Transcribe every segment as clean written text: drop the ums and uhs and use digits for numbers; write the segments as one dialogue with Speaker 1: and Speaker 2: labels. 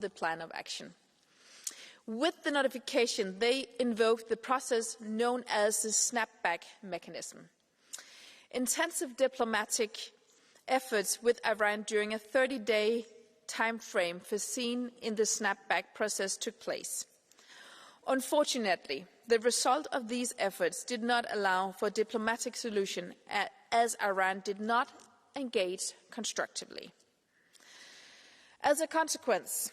Speaker 1: the plan of action. With the notification, they invoked the process known as the snapback mechanism. Intensive diplomatic efforts with Iran during a 30-day time frame foreseen in the snapback process took place. Unfortunately, the result of these efforts did not allow for a diplomatic solution, as Iran did not engage constructively. As a consequence,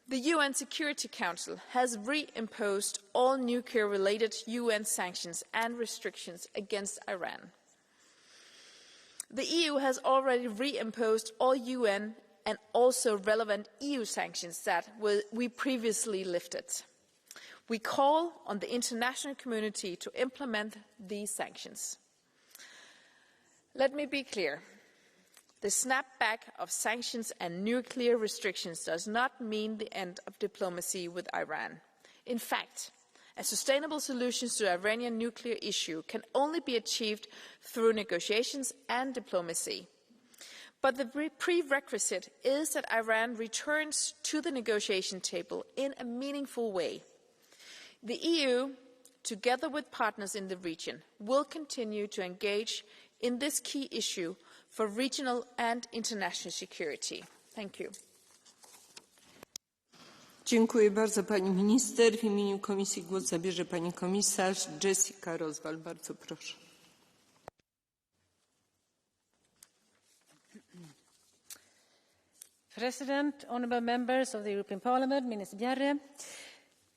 Speaker 1: the UN Security Council has reimposed all nuclear-related UN sanctions and restrictions against Iran. The EU has already reimposed all UN and also relevant EU sanctions that we previously lifted. We call on the international community to implement these sanctions. Let me be clear. The snapback of sanctions and nuclear restrictions does not mean the end of diplomacy with Iran. In fact, a sustainable solution to the Iranian nuclear issue can only be achieved through negotiations and diplomacy. But the prerequisite is that Iran returns to the negotiation table in a meaningful way. The EU, together with partners in the region, will continue to engage in this key issue for regional and international security. Thank you.
Speaker 2: Dziękuję bardzo pani minister. W imieniu komisji głos zabierze pani komisarz Jessica Roswal. Bardzo proszę.
Speaker 3: President, honourable members of the European Parliament, Minister Bjerre.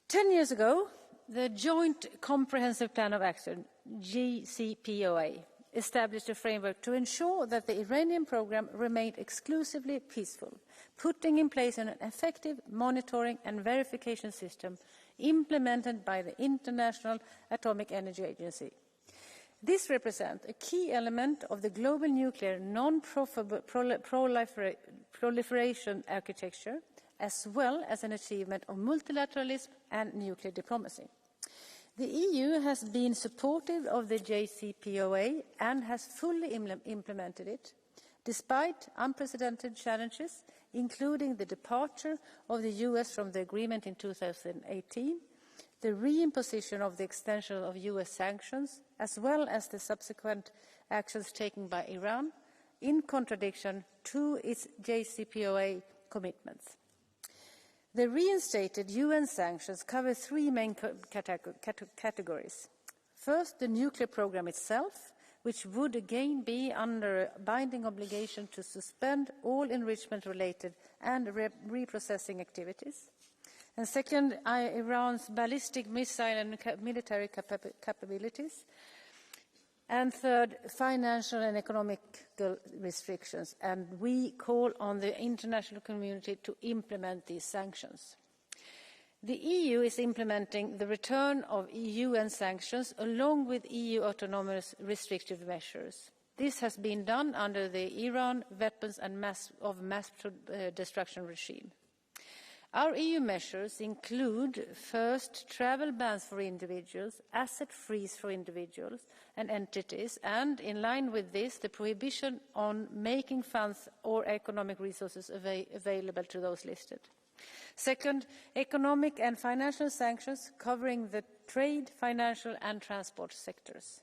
Speaker 3: 10 years ago, the Joint Comprehensive Plan of Action, JCPOA, established a framework to ensure that the Iranian programme remained exclusively peaceful, putting in place an effective monitoring and verification system implemented by the International Atomic Energy Agency. This represents a key element of the global nuclear non-proliferation architecture, as well as an achievement of multilateralism and nuclear diplomacy. The EU has been supportive of the JCPOA and has fully implemented it, despite unprecedented challenges, including the departure of the US from the agreement in 2018, the reimposition of the extension of US sanctions, as well as the subsequent actions taken by Iran, in contradiction to its JCPOA commitments. The reinstated UN sanctions cover three main categories. First, the nuclear programme itself, which would again be under a binding obligation to suspend all enrichment-related and reprocessing activities. And second, Iran's ballistic missile and military capabilities. And third, financial and economic restrictions. And we call on the international community to implement these sanctions. The EU is implementing the return of UN sanctions along with EU autonomous restrictive measures. This has been done under the Iran weapons and mass destruction regime. Our EU measures include, first, travel bans for individuals, asset freeze for individuals and entities, and, in line with this, the prohibition on making funds or economic resources available to those listed. Second, economic and financial sanctions covering the trade, financial and transport sectors.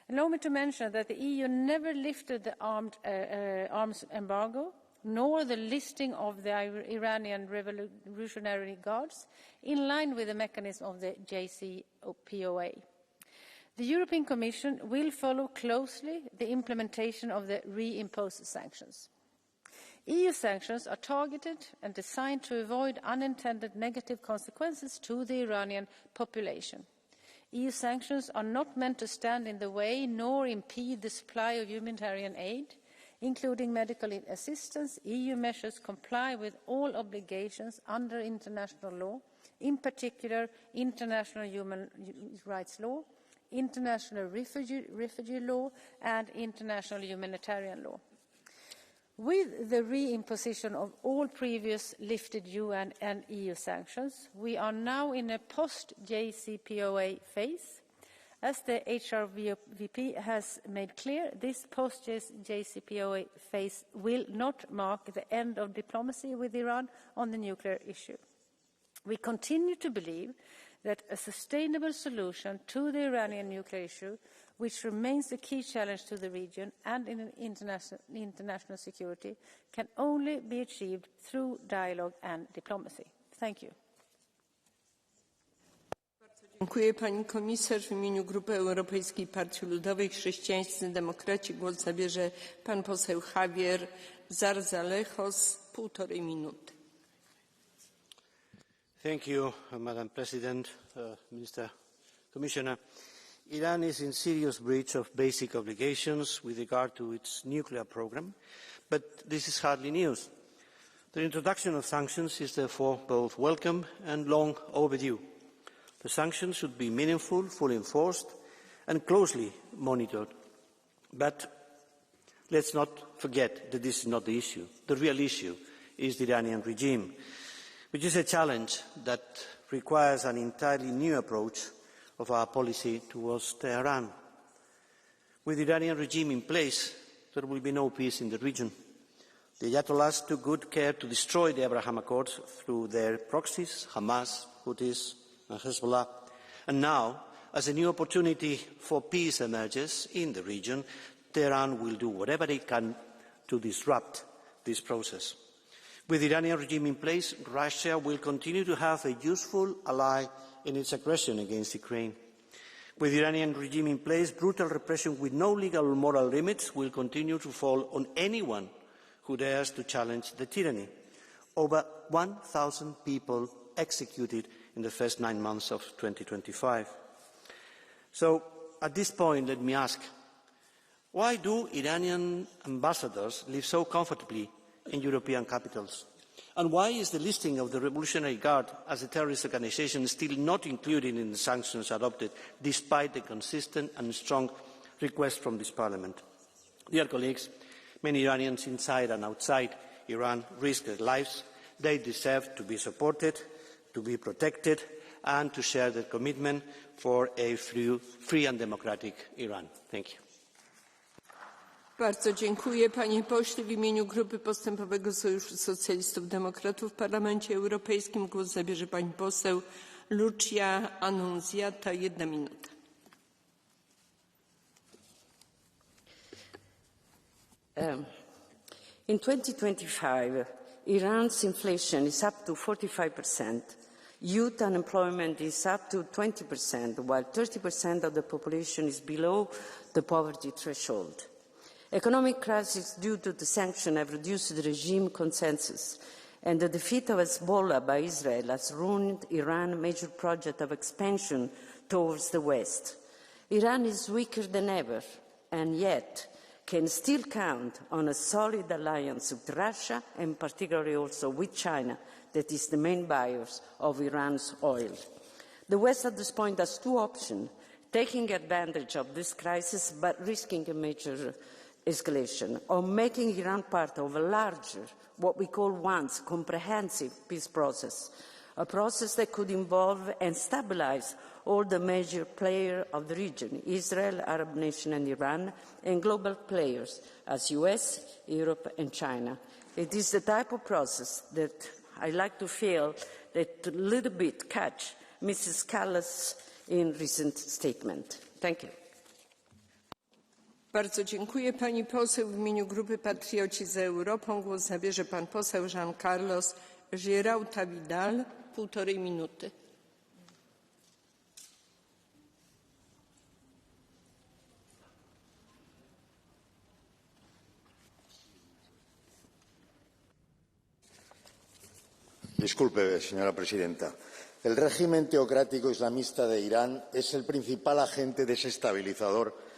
Speaker 3: Allow me to mention that the EU never lifted the arms embargo, nor the listing of the Iranian Revolutionary Guards, in line with the mechanism of the JCPOA. The European Commission will follow closely the implementation of the reimposed sanctions. EU sanctions are targeted and designed to avoid unintended negative consequences to the Iranian population. EU sanctions are not meant to stand in the way nor impede the supply of humanitarian aid, including medical assistance. EU measures comply with all obligations under international law, in particular international human rights law, international refugee law and international humanitarian law. With the reimposition of all previous lifted UN and EU sanctions, we are now in a post-JCPOA phase. As the HRVP has made clear, this post-JCPOA phase will not mark the end of diplomacy with Iran on the nuclear issue. We continue to believe that a sustainable solution to the Iranian nuclear issue, which remains a key challenge to the region and in international security, can only be achieved through dialogue and diplomacy. Thank you.
Speaker 2: Dziękuję pani komisarz. W imieniu Grupy Europejskiej Partii Ludowej Chrześcijańscy Demokraci głos zabierze pan poseł Javier Zarzalejos, 1,5 minuty.
Speaker 4: Thank you, Madam President, Minister, Commissioner. Iran is in serious breach of basic obligations with regard to its nuclear program, but this is hardly news. The introduction of sanctions is therefore both welcome and long overdue. The sanctions should be meaningful, fully enforced and closely monitored. But let's not forget that this is not the issue. The real issue is the Iranian regime, which is a challenge that requires an entirely new approach of our policy towards Tehran. With the Iranian regime in place, there will be no peace in the region. The Ayatollahs took good care to destroy the Abraham Accords through their proxies, Hamas, Houthis and Hezbollah. And now, as a new opportunity for peace emerges in the region, Tehran will do whatever it can to disrupt this process. With the Iranian regime in place, Russia will continue to have a useful ally in its aggression against Ukraine. With the Iranian regime in place, brutal repression with no legal or moral limits will continue to fall on anyone who dares to challenge the tyranny. Over 1,000 people executed in the first 9 months of 2025. So, at this point, let me ask, why do Iranian ambassadors live so comfortably in European capitals? And why is the listing of the Revolutionary Guard as a terrorist organisation still not included in the sanctions adopted, despite the consistent and strong request from this Parliament? Dear colleagues, many Iranians inside and outside Iran risk their lives. They deserve to be supported, to be protected, and to share their commitment for a free and democratic Iran. Thank you.
Speaker 2: Bardzo dziękuję, panie pośle. W imieniu Grupy Postępowego Sojuszu Socjalistów Demokratów w Parlamencie Europejskim głos zabierze pani poseł Lucia Annunziata, 1 minuta.
Speaker 5: In 2025, Iran's inflation is up to 45%. Youth unemployment is up to 20%, while 30% of the population is below the poverty threshold. Economic crises due to the sanctions have reduced the regime consensus, and the defeat of Hezbollah by Israel has ruined Iran's major project of expansion towards the West. Iran is weaker than ever, and yet can still count on a solid alliance with Russia, and particularly also with China, that is the main buyer of Iran's oil. The West at this point has 2 options: taking advantage of this crisis but risking a major escalation, or making Iran part of a larger, what we call once, comprehensive peace process, a process that could involve and stabilize all the major players of the region, Israel, Arab nations and Iran, and global players as US, Europe and China. It is the type of process that I like to feel that a little bit catch Mrs. Callas in recent statement. Thank you.
Speaker 2: Bardzo dziękuję, pani poseł. W imieniu Grupy Patrioci za Europą głos zabierze pan poseł Jean Carlos Girauta Vidal, 1,5 minuty.
Speaker 6: Disculpe, señora presidenta. El régimen teocrático islamista de Irán es el principal agente desestabilizador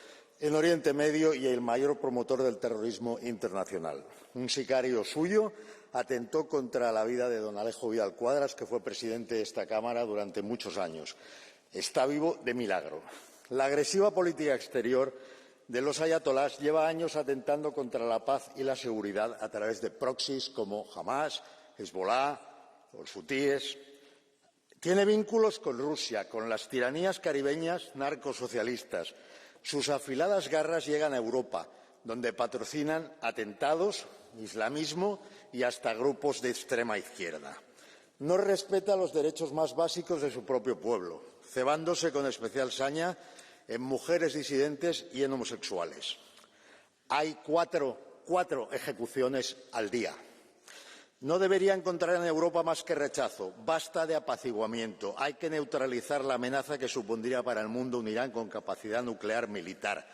Speaker 6: en Oriente Medio y el mayor promotor del terrorismo internacional. Un sicario suyo atentó contra la vida de don Alejo Vidal Cuadras, que fue presidente de esta Cámara durante muchos años. Está vivo de milagro. La agresiva política exterior de los ayatolás lleva años atentando contra la paz y la seguridad a través de proxies como Hamas, Hezbollah, los hutíes. Tiene vínculos con Rusia, con las tiranías caribeñas narcosocialistas. Sus afiladas garras llegan a Europa, donde patrocinan atentados, islamismo y hasta grupos de extrema izquierda. No respeta los derechos más básicos de su propio pueblo, cebándose con especial saña en mujeres disidentes y en homosexuales. Hay cuatro ejecuciones al día. No debería encontrar en Europa más que rechazo. Basta de apaciguamiento. Hay que neutralizar la amenaza que supondría para el mundo un Irán con capacidad nuclear militar.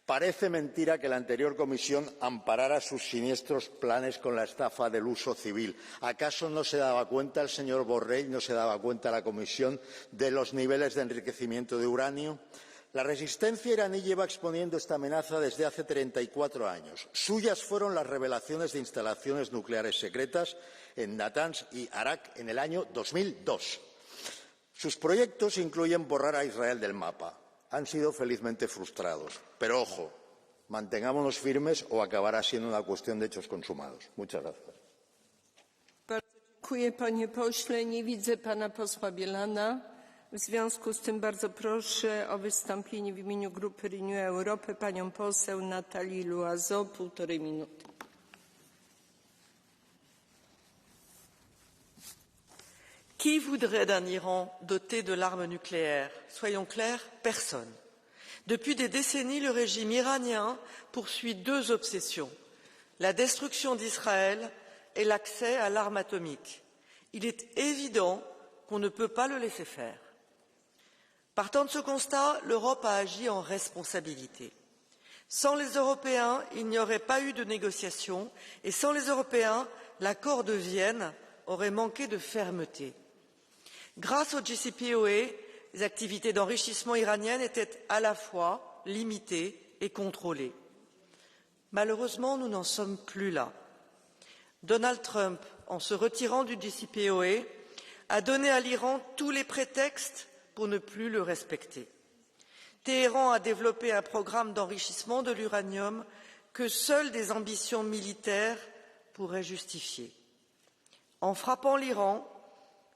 Speaker 6: Parece mentira que la anterior Comisión amparara sus siniestros planes con la estafa del uso civil. ¿Acaso no se daba cuenta el señor Borrell, no se daba cuenta la Comisión de los niveles de enriquecimiento de uranio? La resistencia iraní lleva exponiendo esta amenaza desde hace 34 años. Suyas fueron las revelaciones de instalaciones nucleares secretas en Natanz y Arak en el año 2002. Sus proyectos incluyen borrar a Israel del mapa. Han sido felizmente frustrados. Pero, ojo, mantengámonos firmes o acabará siendo una cuestión de hechos consumados. Muchas gracias.
Speaker 2: Bardzo dziękuję, panie pośle. Nie widzę pana posła Bielana. W związku z tym bardzo proszę o wystąpienie w imieniu grupy Renew Europy panią poseł Nathalie Loiseau, 1,5 minuty.
Speaker 7: Qui voudrait d'un Iran doté de l'arme nucléaire? Soyons clairs, personne. Depuis des décennies, le régime iranien poursuit deux obsessions, la destruction d'Israël et l'accès à l'arme atomique. Il est évident qu'on ne peut pas le laisser faire. Partant de ce constat, l'Europe a agi en responsabilité. Sans les Européens, il n'y aurait pas eu de négociations et sans les Européens, l'accord de Vienne aurait manqué de fermeté. Grâce au JCPOA, les activités d'enrichissement iraniennes étaient à la fois limitées et contrôlées. Malheureusement, nous n'en sommes plus là. Donald Trump, en se retirant du JCPOA, a donné à l'Iran tous les prétextes pour ne plus le respecter. Téhéran a développé un programme d'enrichissement de l'uranium que seules des ambitions militaires pourraient justifier. En frappant l'Iran,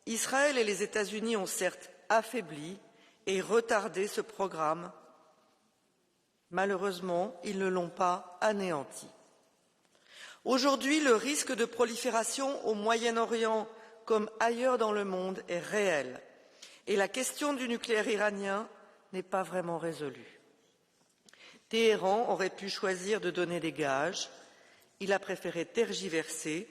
Speaker 7: Israël et les États-Unis ont certes affaibli et retardé ce programme. Malheureusement, ils ne l'ont pas anéanti. Aujourd'hui, le risque de prolifération au Moyen-Orient comme ailleurs dans le monde est réel et la question du nucléaire iranien n'est pas vraiment résolue. Téhéran aurait pu choisir de donner des gages, il a préféré tergiverser.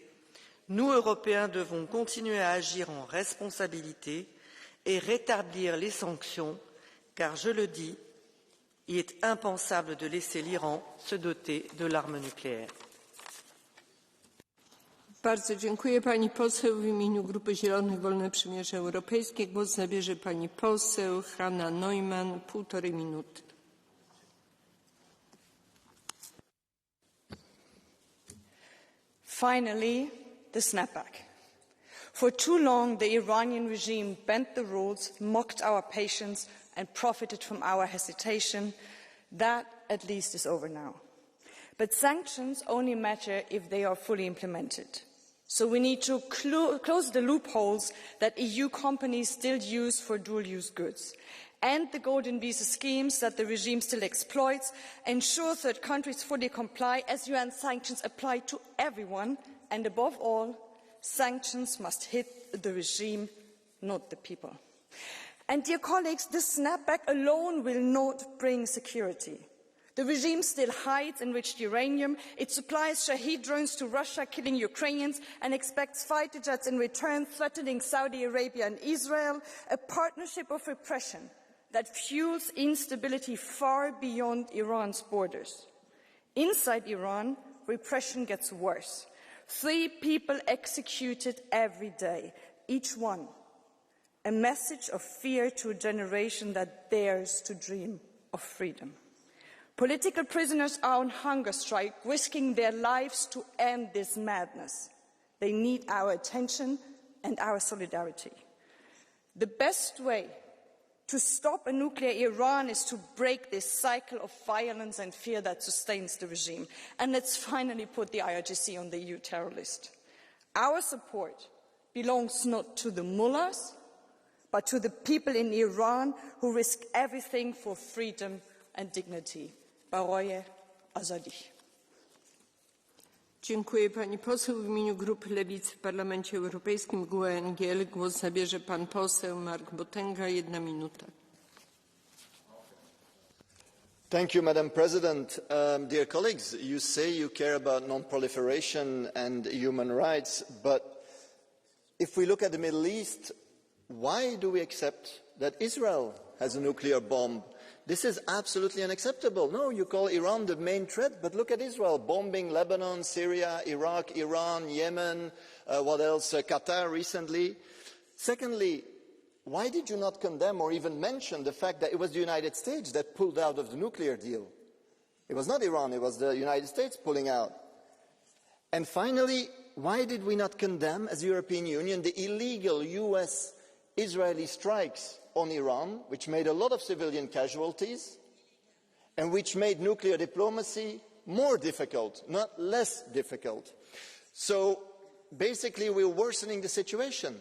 Speaker 7: Nous, Européens, devons continuer à agir en responsabilité et rétablir les sanctions, car, je le dis, il est impensable de laisser l'Iran se doter de l'arme nucléaire.
Speaker 2: Bardzo dziękuję. Pani poseł w imieniu Grupy Zielonych Wolne Przymierze Europejskie głos zabierze pani poseł Hanna Neumann, 1,5 minuty.
Speaker 8: Finally, the snapback. For too long, the Iranian regime bent the rules, mocked our patience, and profited from our hesitation. That, at least, is over now. But sanctions only matter if they are fully implemented. So we need to close the loopholes that EU companies still use for dual-use goods, end the golden visa schemes that the regime still exploits, ensure third countries fully comply as UN sanctions apply to everyone, and above all, sanctions must hit the regime, not the people. And dear colleagues, this snapback alone will not bring security. The regime still hides enriched uranium, it supplies Shahed drones to Russia, killing Ukrainians, and expects fighter jets in return, threatening Saudi Arabia and Israel, a partnership of repression that fuels instability far beyond Iran's borders. Inside Iran, repression gets worse. 3 people executed every day, each one a message of fear to a generation that dares to dream of freedom. Political prisoners are on hunger strike, risking their lives to end this madness. They need our attention and our solidarity. The best way to stop a nuclear Iran is to break this cycle of violence and fear that sustains the regime. And let's finally put the IRGC on the EU terror list. Our support belongs not to the mullahs, but to the people in Iran who risk everything for freedom and dignity. Baroye Azadi.
Speaker 2: Dziękuję pani poseł. W imieniu grupy Lewicy w Parlamencie Europejskim GUE/NGL głos zabierze pan poseł Mark Botenga. 1 minuta.
Speaker 9: Thank you, Madam President. Dear colleagues, you say you care about non-proliferation and human rights, but if we look at the Middle East, why do we accept that Israel has a nuclear bomb? This is absolutely unacceptable. No, you call Iran the main threat, but look at Israel, bombing Lebanon, Syria, Iraq, Iran, Yemen, what else, Qatar recently. Secondly, why did you not condemn or even mention the fact that it was the United States that pulled out of the nuclear deal? It was not Iran, it was the United States pulling out. And finally, why did we not condemn, as the European Union, the illegal US-Israeli strikes on Iran, which made a lot of civilian casualties and which made nuclear diplomacy more difficult, not less difficult? So basically, we're worsening the situation.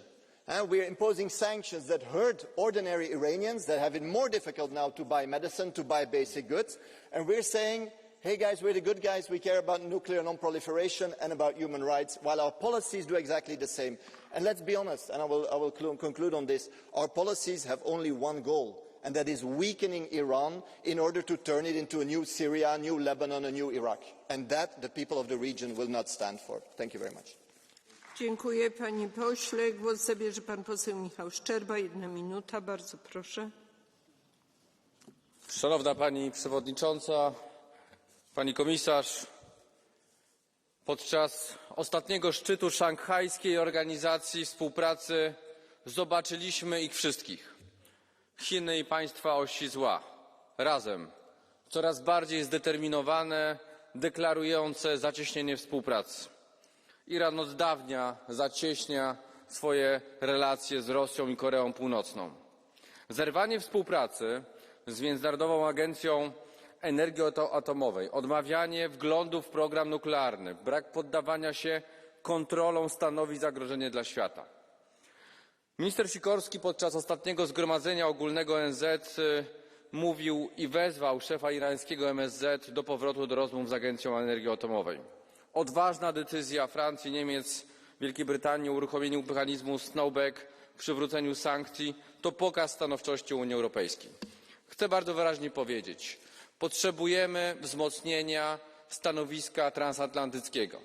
Speaker 9: We're imposing sanctions that hurt ordinary Iranians that have it more difficult now to buy medicine, to buy basic goods. And we're saying, hey guys, we're the good guys, we care about nuclear non-proliferation and about human rights, while our policies do exactly the same. And let's be honest, and I will conclude on this, our policies have only one goal, and that is weakening Iran in order to turn it into a new Syria, a new Lebanon, a new Iraq. And that the people of the region will not stand for. Thank you very much.
Speaker 2: Dziękuję panie pośle. Głos zabierze pan poseł Michał Szczerba. 1 minuta. Bardzo proszę.
Speaker 10: Szanowna Pani Przewodnicząca, Pani Komisarz, podczas ostatniego szczytu Szanghajskiej Organizacji Współpracy zobaczyliśmy ich wszystkich. Chiny i państwa osi zła. Razem. Coraz bardziej zdeterminowane, deklarujące zacieśnienie współpracy. Iran od dawna zacieśnia swoje relacje z Rosją i Koreą Północną. Zerwanie współpracy z Międzynarodową Agencją Energii Atomowej, odmawianie wglądu w program nuklearny, brak poddawania się kontrolom stanowi zagrożenie dla świata. Minister Sikorski podczas ostatniego zgromadzenia ogólnego ONZ mówił i wezwał szefa irańskiego MSZ do powrotu do rozmów z Agencją Energii Atomowej. Odważna decyzja Francji, Niemiec, Wielkiej Brytanii o uruchomieniu mechanizmu snapback, przywróceniu sankcji to pokaz stanowczości Unii Europejskiej. Chcę bardzo wyraźnie powiedzieć, potrzebujemy wzmocnienia stanowiska transatlantyckiego.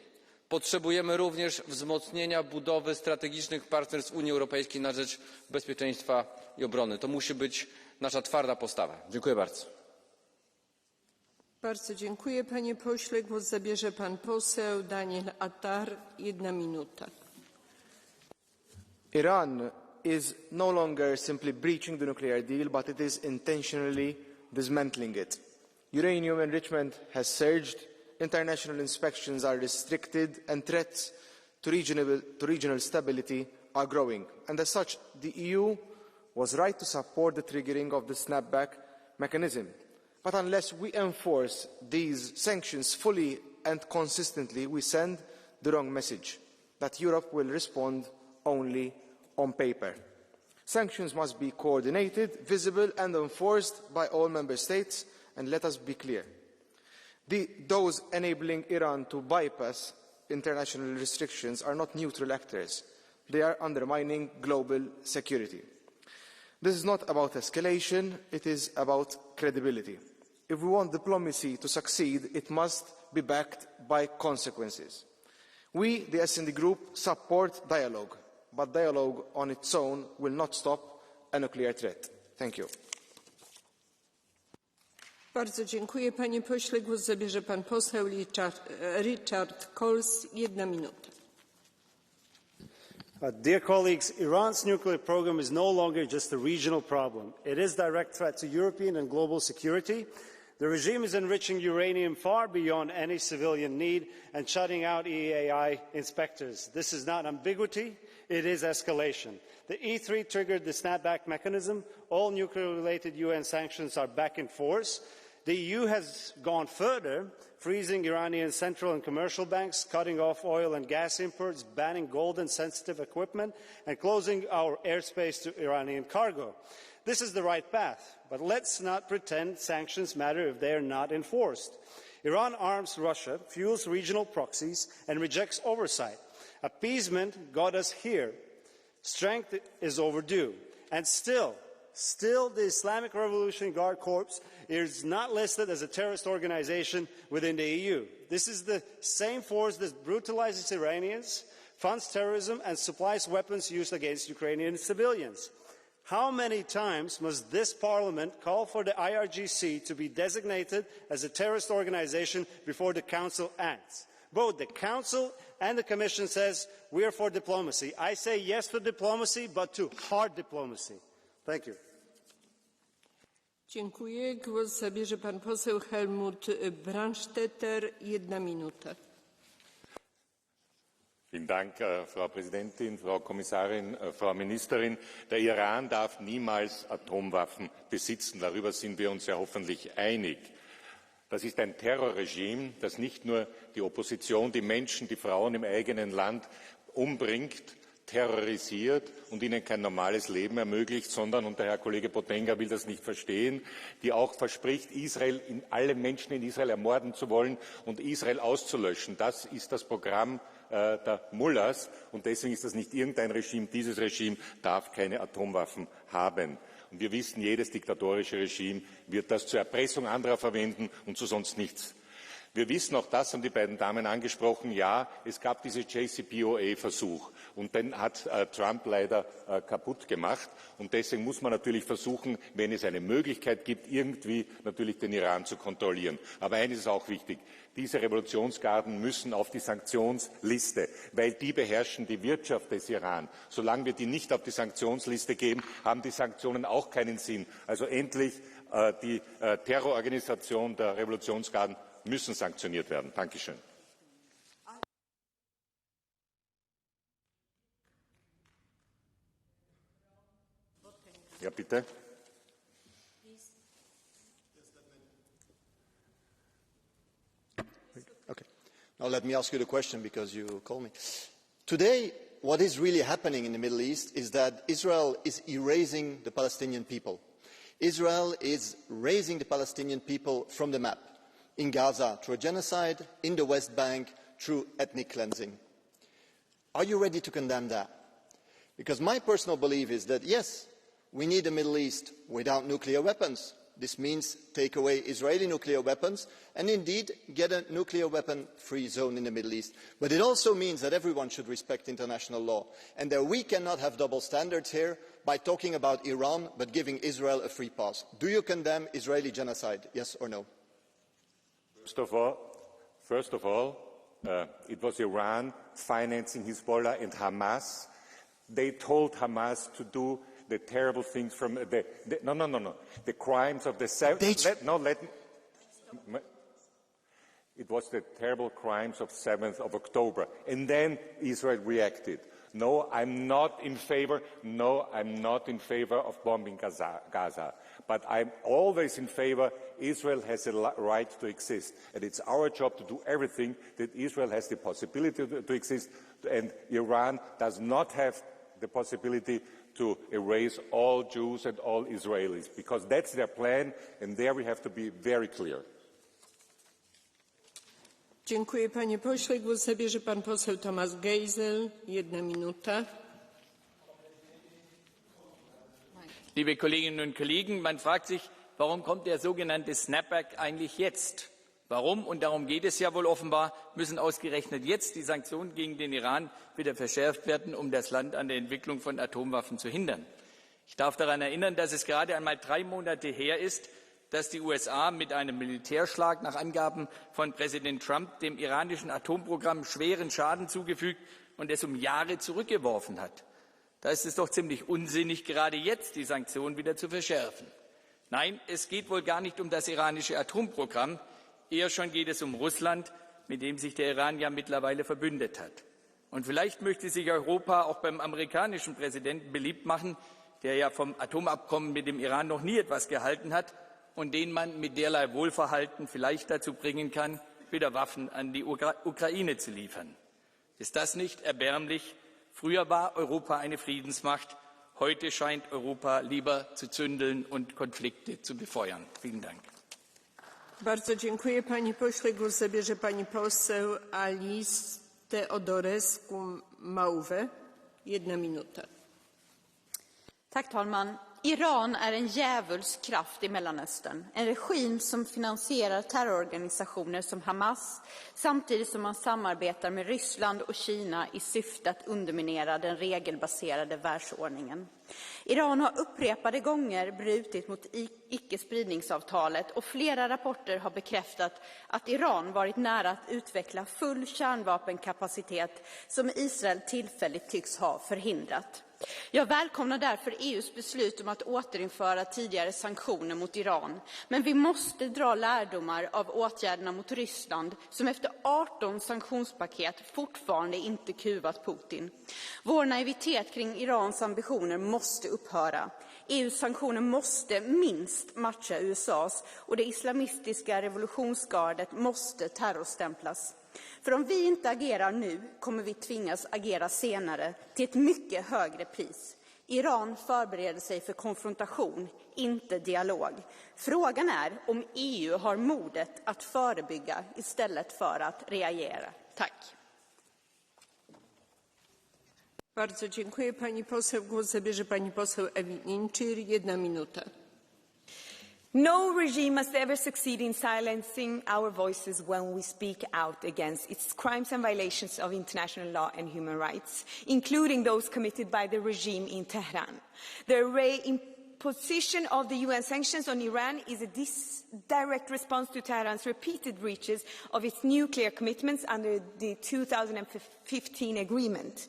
Speaker 10: Potrzebujemy również wzmocnienia budowy strategicznych partnerstw Unii Europejskiej na rzecz bezpieczeństwa i obrony. To musi być nasza twarda postawa. Dziękuję bardzo.
Speaker 2: Bardzo dziękuję panie pośle. Głos zabierze pan poseł Daniel Attar. 1 minuta.
Speaker 11: Iran is no longer simply breaching the nuclear deal, but it is intentionally dismantling it. Uranium enrichment has surged, international inspections are restricted, and threats to regional stability are growing. And as such, the EU was right to support the triggering of the snapback mechanism. But unless we enforce these sanctions fully and consistently, we send the wrong message, that Europe will respond only on paper. Sanctions must be coordinated, visible and enforced by all member states, and let us be clear. Those enabling Iran to bypass international restrictions are not neutral actors. They are undermining global security. This is not about escalation, it is about credibility. If we want diplomacy to succeed, it must be backed by consequences. We, the SD Group, support dialogue, but dialogue on its own will not stop a nuclear threat. Thank you.
Speaker 2: Bardzo dziękuję panie pośle. Głos zabierze pan poseł Richard Coles. 1 minuta.
Speaker 12: Dear colleagues, Iran's nuclear program is no longer just a regional problem. It is a direct threat to European and global security. The regime is enriching uranium far beyond any civilian need and shutting out EAI inspectors. This is not ambiguity, it is escalation. The E3 triggered the snapback mechanism. All nuclear-related UN sanctions are back in force. The EU has gone further, freezing Iranian central and commercial banks, cutting off oil and gas imports, banning gold and sensitive equipment, and closing our airspace to Iranian cargo. This is the right path, but let's not pretend sanctions matter if they are not enforced. Iran arms Russia, fuels regional proxies, and rejects oversight. Appeasement got us here. Strength is overdue. And still the Islamic Revolutionary Guard Corps is not listed as a terrorist organization within the EU. This is the same force that brutalizes Iranians, funds terrorism, and supplies weapons used against Ukrainian civilians. How many times must this Parliament call for the IRGC to be designated as a terrorist organization before the Council acts? Both the Council and the Commission says we are for diplomacy. I say yes to diplomacy, but to hard diplomacy. Thank you.
Speaker 2: Dziękuję. Głos zabierze pan poseł Helmut Brandstätter. 1 minuta.
Speaker 13: Vielen Dank, Frau Präsidentin, Frau Kommissarin, Frau Ministerin. Der Iran darf niemals Atomwaffen besitzen. Darüber sind wir uns ja hoffentlich einig. Das ist ein Terrorregime, das nicht nur die Opposition, die Menschen, die Frauen im eigenen Land umbringt, terrorisiert und ihnen kein normales Leben ermöglicht, sondern, und der Herr Kollege Potenga will das nicht verstehen, die auch verspricht, alle Menschen in Israel ermorden zu wollen und Israel auszulöschen. Das ist das Programm der Mullahs, und deswegen ist das nicht irgendein Regime. Dieses Regime darf keine Atomwaffen haben. Und wir wissen, jedes diktatorische Regime wird das zur Erpressung anderer verwenden und zu sonst nichts. Wir wissen auch, das haben die beiden Damen angesprochen, ja, es gab diesen JCPOA-Versuch und den hat Trump leider kaputt gemacht. Und deswegen muss man natürlich versuchen, wenn es eine Möglichkeit gibt, irgendwie natürlich den Iran zu kontrollieren. Aber eines ist auch wichtig, diese Revolutionsgarden müssen auf die Sanktionsliste, weil die beherrschen die Wirtschaft des Iran. Solange wir die nicht auf die Sanktionsliste geben, haben die Sanktionen auch keinen Sinn. Also endlich die Terrororganisation der Revolutionsgarden müssen sanktioniert werden. Dankeschön. Ja, bitte.
Speaker 9: Okay. Now let me ask you the question because you called me. Today, what is really happening in the Middle East is that Israel is erasing the Palestinian people. Israel is razing the Palestinian people from the map. In Gaza through a genocide, in the West Bank through ethnic cleansing. Are you ready to condemn that? Because my personal belief is that, yes, we need a Middle East without nuclear weapons. This means take away Israeli nuclear weapons and indeed get a nuclear weapon-free zone in the Middle East. But it also means that everyone should respect international law and that we cannot have double standards here by talking about Iran but giving Israel a free pass. Do you condemn Israeli genocide, yes or no?
Speaker 13: First of all, it was Iran financing Hezbollah and Hamas. They told Hamas to do the terrible things from the crimes of the it was the terrible crimes of 7th of October, and then Israel reacted. No, I'm not in favor. No, I'm not in favor of bombing Gaza. But I'm always in favor. Israel has a right to exist, and it's our job to do everything that Israel has the possibility to exist, and Iran does not have the possibility to erase all Jews and all Israelis, because that's their plan, and there we have to be very clear.
Speaker 2: Dziękuję, panie pośle. Głos zabierze pan poseł Thomas Geisel. 1 minuta.
Speaker 14: Liebe Kolleginnen und Kollegen, man fragt sich, warum kommt der sogenannte Snapback eigentlich jetzt? Warum, und darum geht es ja wohl offenbar, müssen ausgerechnet jetzt die Sanktionen gegen den Iran wieder verschärft werden, um das Land an der Entwicklung von Atomwaffen zu hindern? Ich darf daran erinnern, dass es gerade einmal 3 Monate her ist, dass die USA mit einem Militärschlag nach Angaben von Präsident Trump dem iranischen Atomprogramm schweren Schaden zugefügt und es um Jahre zurückgeworfen hat. Da ist es doch ziemlich unsinnig, gerade jetzt die Sanktionen wieder zu verschärfen. Nein, es geht wohl gar nicht um das iranische Atomprogramm, eher schon geht es um Russland, mit dem sich der Iran ja mittlerweile verbündet hat. Und vielleicht möchte sich Europa auch beim amerikanischen Präsidenten beliebt machen, der ja vom Atomabkommen mit dem Iran noch nie etwas gehalten hat, und den man mit derlei Wohlverhalten vielleicht dazu bringen kann, wieder Waffen an die Ukraine zu liefern. Ist das nicht erbärmlich? Früher war Europa eine Friedensmacht. Heute scheint Europa lieber zu zündeln und Konflikte zu befeuern. Vielen Dank.
Speaker 2: Bardzo dziękuję, panie pośle. Głos zabierze pani poseł Alice Teodorescu Mauve. 1 minuta.
Speaker 15: Tack, talman. Iran är en djävulsk kraft i Mellanöstern. En regim som finansierar terrororganisationer som Hamas samtidigt som man samarbetar med Ryssland och Kina i syfte att underminera den regelbaserade världsordningen. Iran har upprepade gånger brutit mot icke-spridningsavtalet och flera rapporter har bekräftat att Iran varit nära att utveckla full kärnvapenkapacitet som Israel tillfälligt tycks ha förhindrat. Jag välkomnar därför EU:s beslut om att återinföra tidigare sanktioner mot Iran. Men vi måste dra lärdomar av åtgärderna mot Ryssland som efter 18 sanktionspaket fortfarande inte kuvat Putin. Vår naivitet kring Irans ambitioner måste upphöra. EU:s sanktioner måste minst matcha USA:s och det islamistiska revolutionsgardet måste terrorstämplas. För om vi inte agerar nu kommer vi tvingas agera senare till ett mycket högre pris. Iran förbereder sig för konfrontation, inte dialog. Frågan är om EU har modet att förebygga istället för att reagera. Tack.
Speaker 2: Bardzo dziękuję, pani poseł. Głos zabierze pani poseł Ewi Incir. 1 minuta.
Speaker 16: No regime must ever succeed in silencing our voices when we speak out against its crimes and violations of international law and human rights, including those committed by the regime in Tehran. The imposition of the UN sanctions on Iran is a direct response to Tehran's repeated breaches of its nuclear commitments under the 2015 agreement.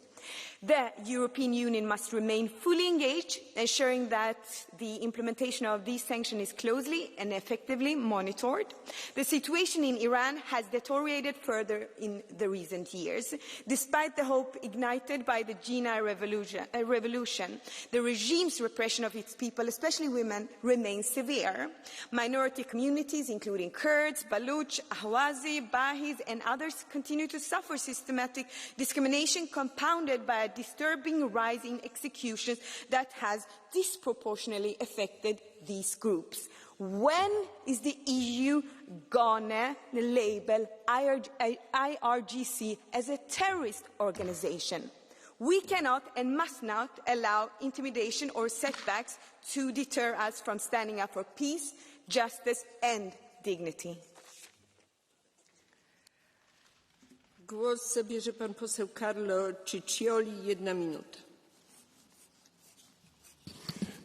Speaker 16: The European Union must remain fully engaged, ensuring that the implementation of these sanctions is closely and effectively monitored. The situation in Iran has deteriorated further in the recent years. Despite the hope ignited by the Jina revolution, the regime's repression of its people, especially women, remains severe. Minority communities, including Kurds, Baluch, Ahwazi, Bahis, and others, continue to suffer systematic discrimination compounded by a disturbing rise in executions that has disproportionately affected these groups. When is the EU gonna label IRGC as a terrorist organization? We cannot and must not allow intimidation or setbacks to deter us from standing up for peace, justice and dignity.
Speaker 2: Głos zabierze pan poseł Carlo Ciccioli, 1 minuta.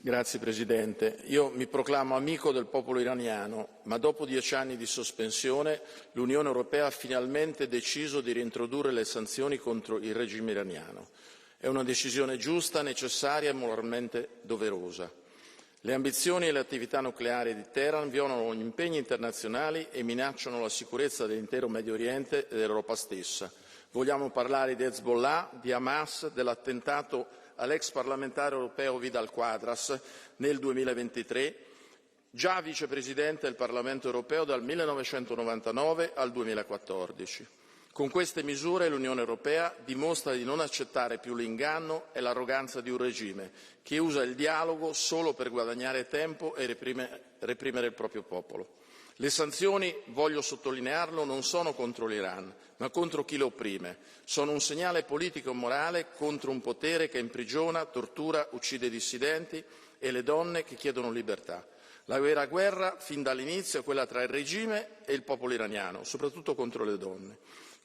Speaker 17: Grazie Presidente. Io mi proclamo amico del popolo iraniano, ma dopo 10 anni di sospensione l'Unione Europea ha finalmente deciso di reintrodurre le sanzioni contro il regime iraniano. È una decisione giusta, necessaria e moralmente doverosa. Le ambizioni e le attività nucleari di Teheran violano gli impegni internazionali e minacciano la sicurezza dell'intero Medio Oriente e dell'Europa stessa. Vogliamo parlare di Hezbollah, di Hamas, dell'attentato all'ex parlamentare europeo Vidal Quadras nel 2023, già vicepresidente del Parlamento europeo dal 1999 al 2014. Con queste misure l'Unione Europea dimostra di non accettare più l'inganno e l'arroganza di un regime che usa il dialogo solo per guadagnare tempo e reprimere il proprio popolo. Le sanzioni, voglio sottolinearlo, non sono contro l'Iran, ma contro chi lo opprime. Sono un segnale politico e morale contro un potere che imprigiona, tortura, uccide i dissidenti e le donne che chiedono libertà. La vera guerra, fin dall'inizio, è quella tra il regime e il popolo iraniano, soprattutto contro le donne.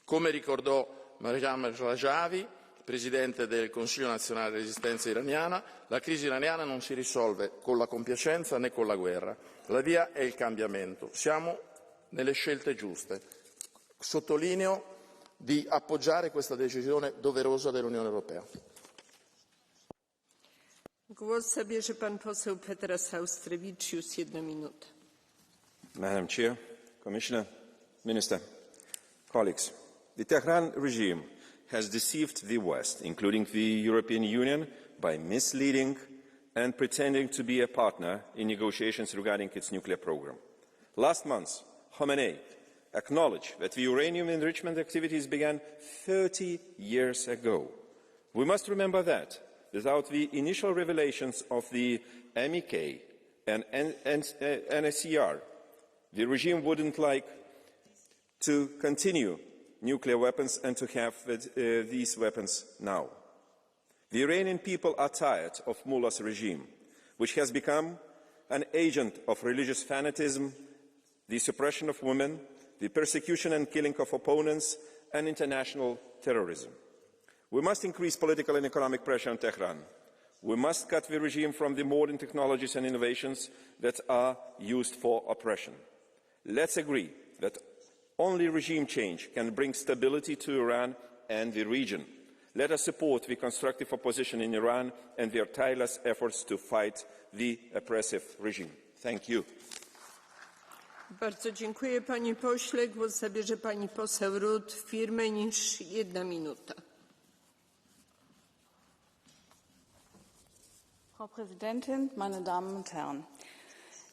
Speaker 17: Come ricordò Mariam Rajavi, presidente del Consiglio nazionale di resistenza iraniana, la crisi iraniana non si risolve con la compiacenza né con la guerra. La via è il cambiamento. Siamo nelle scelte giuste. Sottolineo di appoggiare questa decisione doverosa dell'Unione Europea.
Speaker 2: Głos zabierze pan poseł Petras Austrevicius, 1 minuta.
Speaker 18: Madam Chair, Commissioner, Minister, colleagues, the Tehran regime has deceived the West, including the European Union, by misleading and pretending to be a partner in negotiations regarding its nuclear program. Last month, Khamenei acknowledged that the uranium enrichment activities began 30 years ago. We must remember that without the initial revelations of the MEK and NSCR, the regime wouldn't like to continue nuclear weapons and to have these weapons now. The Iranian people are tired of Mullah's regime, which has become an agent of religious fanatism, the suppression of women, the persecution and killing of opponents, and international terrorism. We must increase political and economic pressure on Tehran. We must cut the regime from the modern technologies and innovations that are used for oppression. Let's agree that only regime change can bring stability to Iran and the region. Let us support the constructive opposition in Iran and their tireless efforts to fight the oppressive regime. Thank you.
Speaker 2: Bardzo dziękuję, panie pośle. Głos zabierze pani poseł Ruth für mehr niż 1 minuta.
Speaker 8: Frau Präsidentin, meine Damen und Herren!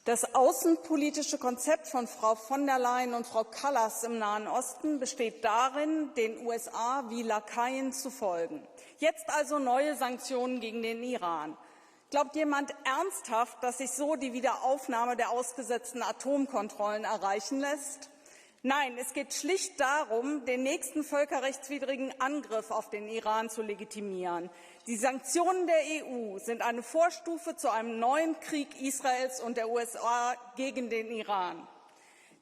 Speaker 8: Das außenpolitische Konzept von Frau von der Leyen und Frau Kallas im Nahen Osten besteht darin, den USA wie Lakaien zu folgen. Jetzt also neue Sanktionen gegen den Iran. Glaubt jemand ernsthaft, dass sich so die Wiederaufnahme der ausgesetzten Atomkontrollen erreichen lässt? Nein, es geht schlicht darum, den nächsten völkerrechtswidrigen Angriff auf den Iran zu legitimieren. Die Sanktionen der EU sind eine Vorstufe zu einem neuen Krieg Israels und der USA gegen den Iran.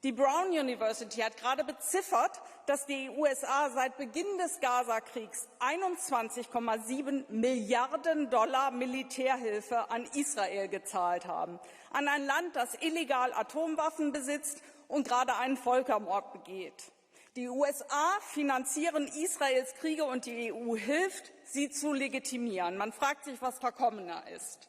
Speaker 8: Die Brown University hat gerade beziffert, dass die USA seit Beginn des Gaza-Kriegs 21,7 Milliarden $ Militärhilfe an Israel gezahlt haben, an ein Land, das illegal Atomwaffen besitzt und gerade einen Völkermord begeht. Die USA finanzieren Israels Kriege und die EU hilft, sie zu legitimieren. Man fragt sich, was verkommener ist.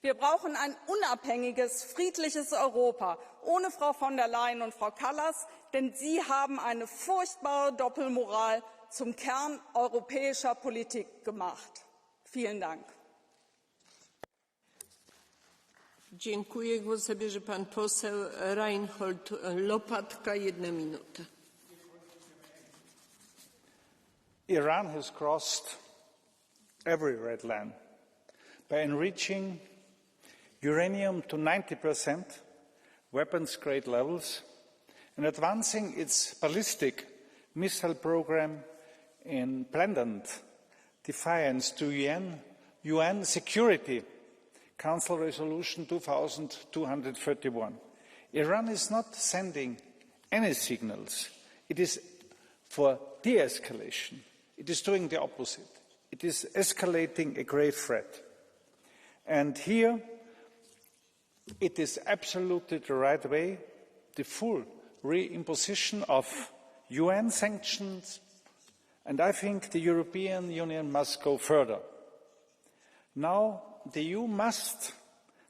Speaker 8: Wir brauchen ein unabhängiges, friedliches Europa ohne Frau von der Leyen und Frau Kallas, denn sie haben eine furchtbare Doppelmoral zum Kern europäischer Politik gemacht. Vielen Dank.
Speaker 2: Dziękuję. Głos zabierze pan poseł Reinhold Lopatka, 1 minuta.
Speaker 19: Iran has crossed every red line by enriching uranium to 90%, weapons-grade levels, and advancing its ballistic missile program in blatant defiance to UN Security Council Resolution 2231. Iran is not sending any signals. It is for de-escalation. It is doing the opposite. It is escalating a grave threat. And here, it is absolutely the right way, the full reimposition of UN sanctions, and I think the European Union must go further. Now, the EU must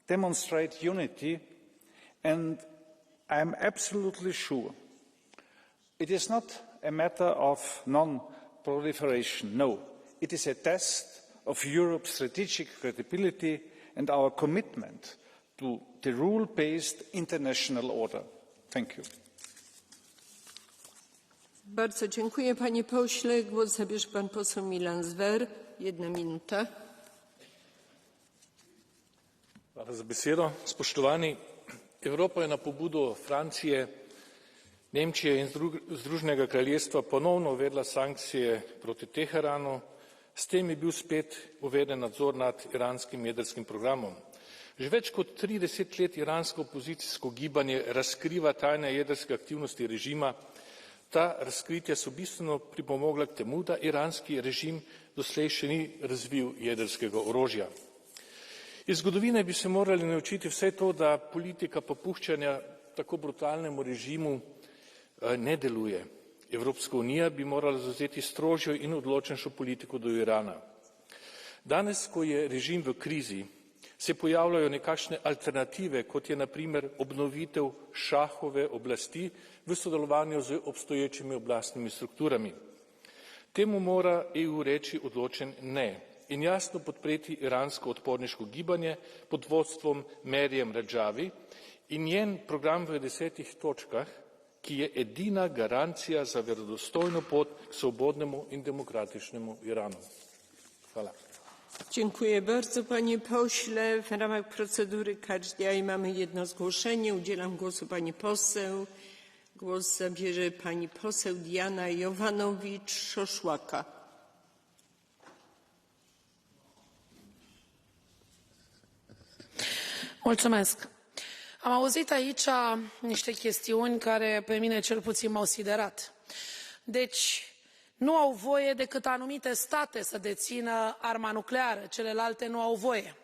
Speaker 19: demonstrate unity, and I am absolutely sure it is not a matter of non-proliferation. No, it is a test of Europe's strategic credibility and our commitment to the rule-based international order. Thank you.
Speaker 2: Bardzo dziękuję, panie pośle. Głos zabierze pan poseł Milan Zver, 1 minuta.
Speaker 20: Hvala za besedo. Spoštovani, Evropa je na pobudo Francije, Nemčije in Združenega kraljestva ponovno uvedla sankcije proti Teheranu. S tem je bil spet uveden nadzor nad iranskim jedrskim programom. Že več kot 30 let iransko opozicijsko gibanje razkriva tajne jedrske aktivnosti režima. Ta razkritja so bistveno pripomogla k temu, da iranski režim doslej še ni razvil jedrskega orožja. Iz zgodovine bi se morali naučiti vse to, da politika popuščanja tako brutalnemu režimu ne deluje. Evropska unija bi morala zavzeti strožjo in odločnejšo politiko do Irana. Danes, ko je režim v krizi, se pojavljajo nekakšne alternative, kot je na primer obnovitev šahove oblasti v sodelovanju z obstoječimi oblastnimi strukturami. Temu mora EU reči odločen ne. in jasno podpreti iransko odporniško gibanje pod vodstvom Merjem Radžavi in njen program v 10 točkah, ki je edina garancija za verodostojno pot k svobodnemu in demokratičnemu Iranu. Hvala.
Speaker 2: Dziękuję bardzo, panie pośle. W ramach procedury catch the eye mamy jedno zgłoszenie. Udzielam głosu pani poseł. Głos zabierze pani poseł Diana Jovanovich-Šošuaca.
Speaker 21: Mulțumesc. Am auzit aici niște chestiuni care pe mine cel puțin m-au siderat. Deci, nu au voie decât anumite state să dețină arma nucleară, celelalte nu au voie.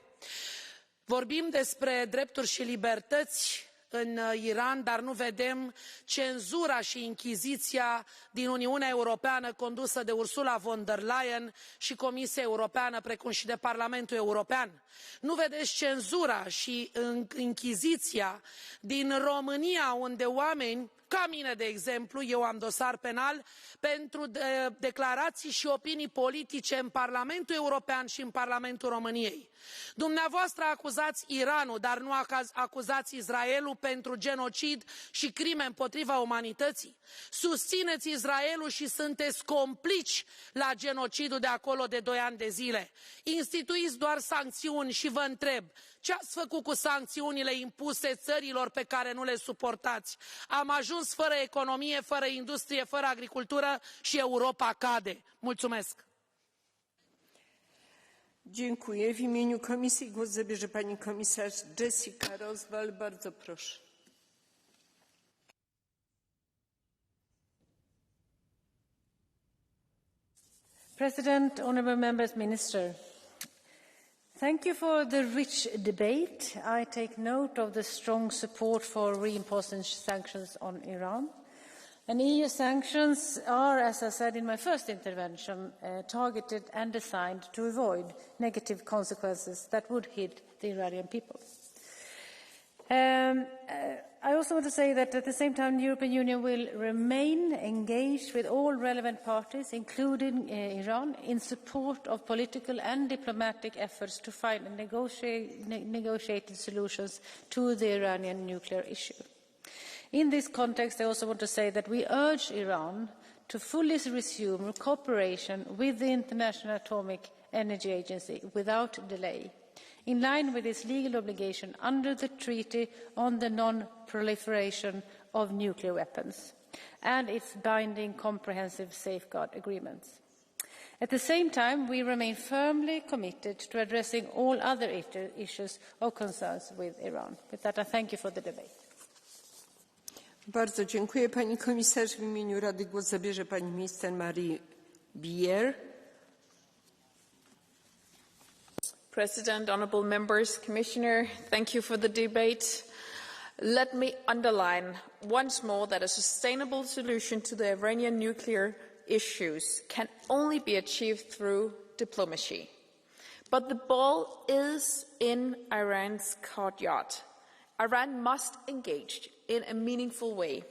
Speaker 21: Vorbim despre drepturi și libertăți în Iran, dar nu vedem cenzura și inchiziția din Uniunea Europeană condusă de Ursula von der Leyen și Comisia Europeană, precum și de Parlamentul European. Nu vedeți cenzura și inchiziția din România, unde oameni ca mine, de exemplu, eu am dosar penal pentru declarații și opinii politice în Parlamentul European și în Parlamentul României. Dumneavoastră acuzați Iranul, dar nu acuzați Israelul pentru genocid și crime împotriva umanității. Susțineți Israelul și sunteți complici la genocidul de acolo de 2 ani de zile. Instituiți doar sancțiuni și vă întreb, ce ați făcut cu sancțiunile impuse țărilor pe care nu le suportați? Am ajuns fără economie, fără industrie, fără agricultură și Europa cade. Mulțumesc!
Speaker 2: Dziękuję. W imieniu Komisji głos zabierze pani komisarz Jessica Roswell. Bardzo proszę.
Speaker 3: President, honourable members, Minister, thank you for the rich debate. I take note of the strong support for reimposing sanctions on Iran. And EU sanctions are, as I said in my first intervention, targeted and designed to avoid negative consequences that would hit the Iranian people. I also want to say that at the same time, the European Union will remain engaged with all relevant parties, including Iran, in support of political and diplomatic efforts to find negotiated solutions to the Iranian nuclear issue. In this context, I also want to say that we urge Iran to fully resume cooperation with the International Atomic Energy Agency without delay, in line with its legal obligation under the Treaty on the Non-Proliferation of Nuclear Weapons and its binding comprehensive safeguard agreements. At the same time, we remain firmly committed to addressing all other issues of concern with Iran. With that, I thank you for the debate.
Speaker 2: Bardzo dziękuję pani komisarz. W imieniu Rady głos zabierze pani minister Marie Bier.
Speaker 1: President, honourable members, Commissioner, thank you for the debate. Let me underline once more that a sustainable solution to the Iranian nuclear issues can only be achieved through diplomacy. But the ball is in Iran's courtyard. Iran must engage in a meaningful way.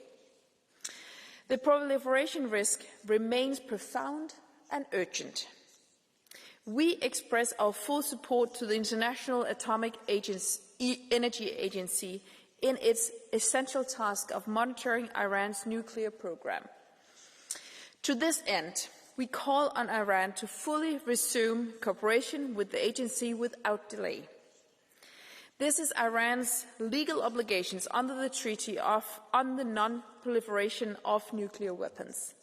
Speaker 1: The proliferation risk remains profound and urgent. We express our full support to the International Atomic Energy Agency in its essential task of monitoring Iran's nuclear program. To this end, we call on Iran to fully resume cooperation with the agency without delay. This is Iran's legal obligations under the Treaty on the Non-Proliferation of Nuclear Weapons.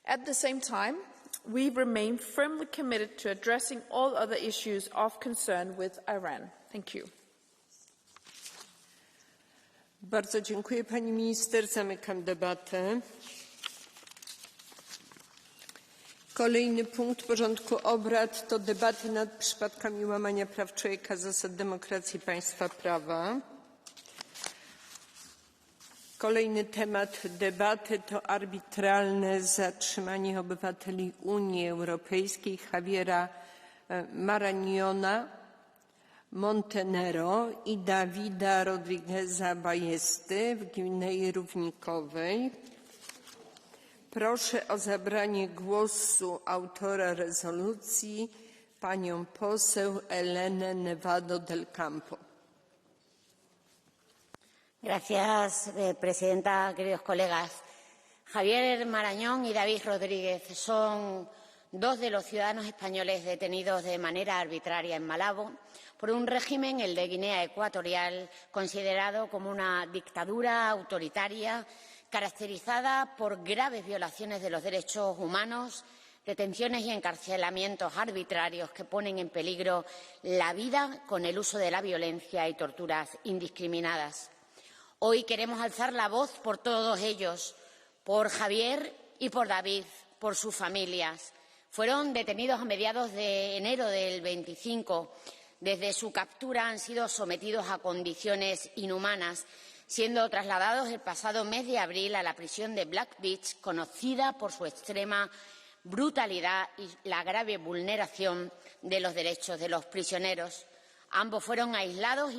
Speaker 1: At the same time, we remain firmly committed to addressing all other issues of concern with Iran. Thank you.
Speaker 2: Bardzo dziękuję pani minister. Zamykam debatę. Kolejny punkt porządku obrad to debaty nad przypadkami łamania praw człowieka, zasad demokracji i państwa prawa. Kolejny temat debaty to arbitralne zatrzymanie obywateli Unii Europejskiej Javiera Marañona Montenegro i Davida Rodrigueza Ballesty w Gwinei Równikowej. Proszę o zabranie głosu autora rezolucji, panią poseł Elenę Nevado del Campo.
Speaker 4: Gracias, presidenta, queridos colegas. Javier Marañón y David Rodríguez son dos de los ciudadanos españoles detenidos de manera arbitraria en Malabo por un régimen, el de Guinea Ecuatorial, considerado como una dictadura autoritaria caracterizada por graves violaciones de los derechos humanos, detenciones y encarcelamientos arbitrarios que ponen en peligro la vida con el uso de la violencia y torturas indiscriminadas. Hoy queremos alzar la voz por todos ellos, por Javier y por David, por sus familias. Fueron detenidos a mediados de enero del 25. Desde su captura han sido sometidos a condiciones inhumanas, siendo trasladados el pasado mes de abril a la prisión de Black Beach, conocida por su extrema brutalidad y la grave vulneración de los derechos de los prisioneros. Ambos fueron aislados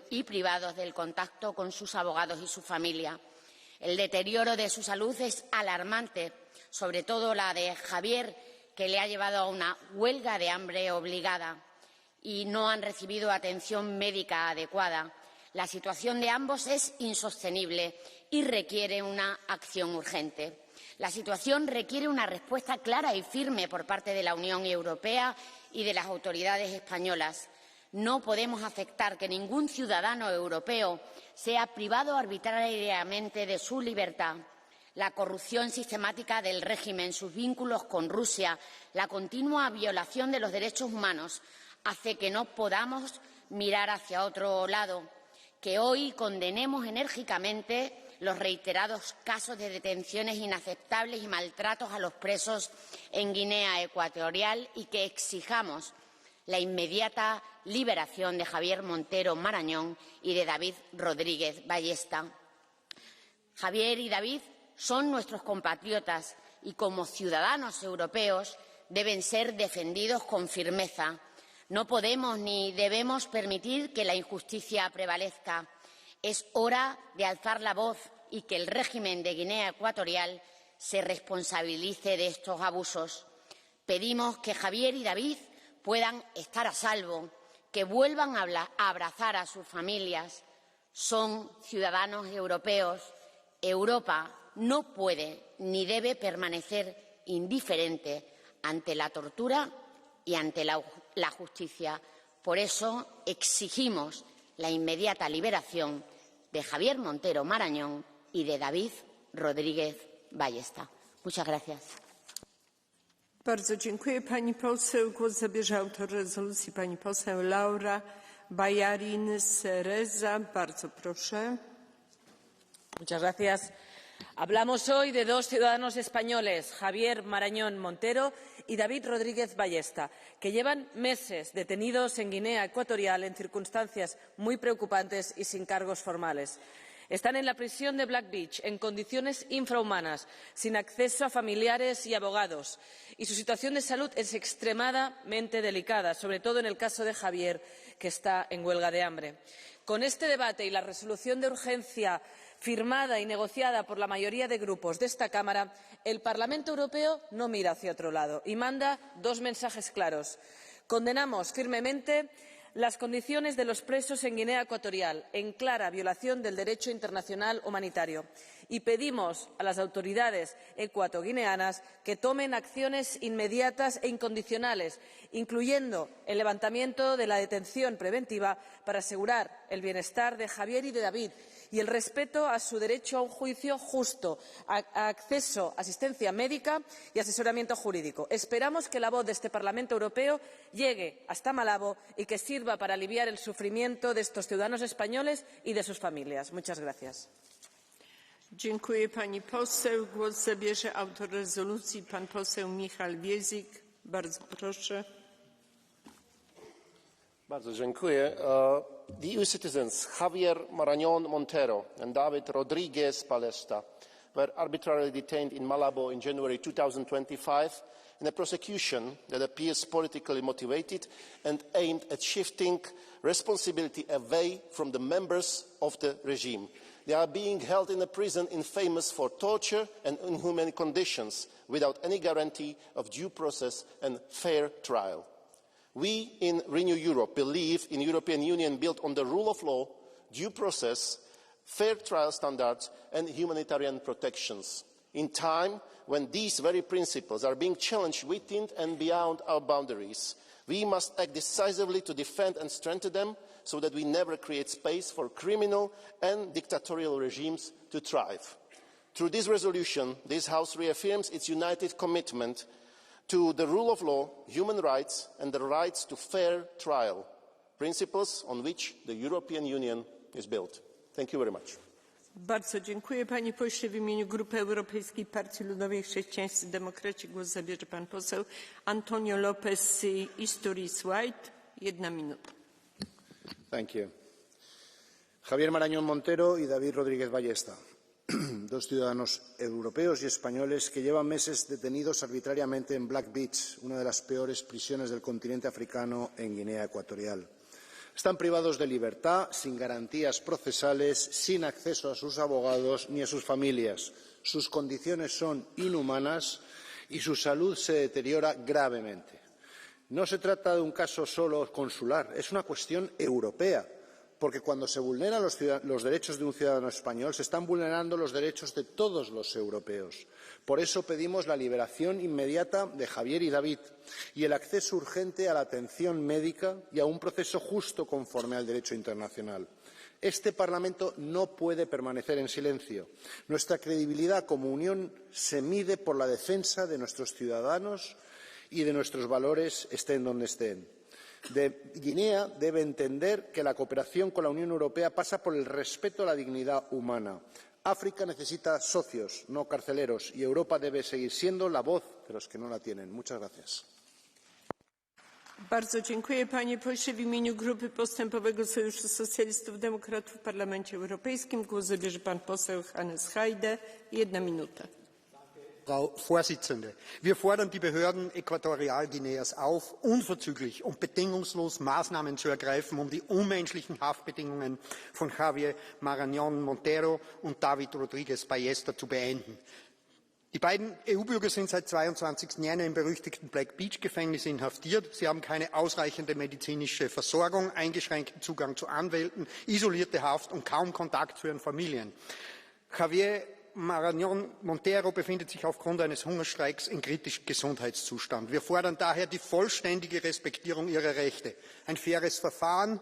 Speaker 4: y privados del contacto con sus abogados y su familia. El deterioro de su salud es alarmante, sobre todo la de Javier, que le ha llevado a una huelga de hambre obligada y no han recibido atención médica adecuada. La situación de ambos es insostenible y requiere una acción urgente. La situación requiere una respuesta clara y firme por parte de la Unión Europea y de las autoridades españolas. No podemos aceptar que ningún ciudadano europeo sea privado arbitrariamente de su libertad. La corrupción sistemática del régimen, sus vínculos con Rusia, la continua violación de los derechos humanos hace que no podamos mirar hacia otro lado, que hoy condenemos enérgicamente los reiterados casos de detenciones inaceptables y maltratos a los presos en Guinea Ecuatorial y que exijamos la inmediata liberación de Javier Montero Marañón y de David Rodríguez Ballesta. Javier y David son nuestros compatriotas y, como ciudadanos europeos, deben ser defendidos con firmeza. No podemos ni debemos permitir que la injusticia prevalezca. Es hora de alzar la voz y que el régimen de Guinea Ecuatorial se responsabilice de estos abusos. Pedimos que Javier y David puedan estar a salvo, que vuelvan a abrazar a sus familias. Son ciudadanos europeos. Europa no puede ni debe permanecer indiferente ante la tortura y ante la justicia. Por eso exigimos la inmediata liberación de Javier Montero Marañón y de David Rodríguez Ballesta. Muchas gracias.
Speaker 2: Bardzo dziękuję pani poseł. Głos zabierze autor rezolucji pani poseł Laura Bayarin Cereza. Bardzo proszę.
Speaker 22: Muchas gracias. Hablamos hoy de dos ciudadanos españoles, Javier Marañón Montero y David Rodríguez Ballesta, que llevan meses detenidos en Guinea Ecuatorial en circunstancias muy preocupantes y sin cargos formales. Están en la prisión de Black Beach en condiciones infrahumanas, sin acceso a familiares y abogados, y su situación de salud es extremadamente delicada, sobre todo en el caso de Javier, que está en huelga de hambre. Con este debate y la resolución de urgencia firmada y negociada por la mayoría de grupos de esta Cámara, el Parlamento Europeo no mira hacia otro lado y manda dos mensajes claros. Condenamos firmemente las condiciones de los presos en Guinea Ecuatorial, en clara violación del derecho internacional humanitario, y pedimos a las autoridades ecuatoguineanas que tomen acciones inmediatas e incondicionales, incluyendo el levantamiento de la detención preventiva para asegurar el bienestar de Javier y de David y el respeto a su derecho a un juicio justo, a acceso a asistencia médica y asesoramiento jurídico. Esperamos que la voz de este Parlamento Europeo llegue hasta Malabo y que sirva para aliviar el sufrimiento de estos ciudadanos españoles y de sus familias. Muchas gracias.
Speaker 2: Dziękuję pani poseł. Głos zabierze autor rezolucji pan poseł Michał Wiezik. Bardzo proszę.
Speaker 23: Bardzo dziękuję. The EU citizens Javier Marañón Montero and David Rodríguez Ballesta were arbitrarily detained in Malabo in January 2025 in a prosecution that appears politically motivated and aimed at shifting responsibility away from the members of the regime. They are being held in a prison infamous for torture and inhumane conditions without any guarantee of due process and fair trial. We in Renew Europe believe in a European Union built on the rule of law, due process, fair trial standards and humanitarian protections. In time when these very principles are being challenged within and beyond our boundaries, we must act decisively to defend and strengthen them so that we never create space for criminal and dictatorial regimes to thrive. Through this resolution, this House reaffirms its united commitment to the rule of law, human rights and the rights to fair trial, principles on which the European Union is built. Thank you very much.
Speaker 2: Bardzo dziękuję, panie pośle. W imieniu Grupy Europejskiej Partii Ludowej Chrześcijańscy Demokraci głos zabierze pan poseł Antonio López Istúriz White. 1 minuta.
Speaker 5: Thank you. Javier Marañón Montero y David Rodríguez Ballesta, dos ciudadanos europeos y españoles que llevan meses detenidos arbitrariamente en Black Beach, una de las peores prisiones del continente africano en Guinea Ecuatorial. Están privados de libertad, sin garantías procesales, sin acceso a sus abogados ni a sus familias. Sus condiciones son inhumanas y su salud se deteriora gravemente. No se trata de un caso solo consular, es una cuestión europea, porque cuando se vulneran los derechos de un ciudadano español, se están vulnerando los derechos de todos los europeos. Por eso pedimos la liberación inmediata de Javier y David y el acceso urgente a la atención médica y a un proceso justo conforme al derecho internacional. Este Parlamento no puede permanecer en silencio. Nuestra credibilidad como Unión se mide por la defensa de nuestros ciudadanos y de nuestros valores, estén donde estén. Guinea debe entender que la cooperación con la Unión Europea pasa por el respeto a la dignidad humana. África necesita socios, no carceleros, y Europa debe seguir siendo la voz de los que no la tienen. Muchas gracias.
Speaker 2: Bardzo dziękuję, panie pośle. W imieniu Grupy Postępowego Sojuszu Socjalistów Demokratów w Parlamencie Europejskim głos zabierze pan poseł Hannes Heide. 1 minuta.
Speaker 6: Frau Vorsitzende, wir fordern die Behörden Äquatorialguineas auf, unverzüglich und bedingungslos Maßnahmen zu ergreifen, um die unmenschlichen Haftbedingungen von Javier Marañón Montero und David Rodríguez Ballesta zu beenden. Die beiden EU-Bürger sind seit 22. Jänner im berüchtigten Black Beach-Gefängnis inhaftiert. Sie haben keine ausreichende medizinische Versorgung, eingeschränkten Zugang zu Anwälten, isolierte Haft und kaum Kontakt zu ihren Familien. Javier Marañón Montero befindet sich aufgrund eines Hungerstreiks in kritischem Gesundheitszustand. Wir fordern daher die vollständige Respektierung ihrer Rechte, ein faires Verfahren,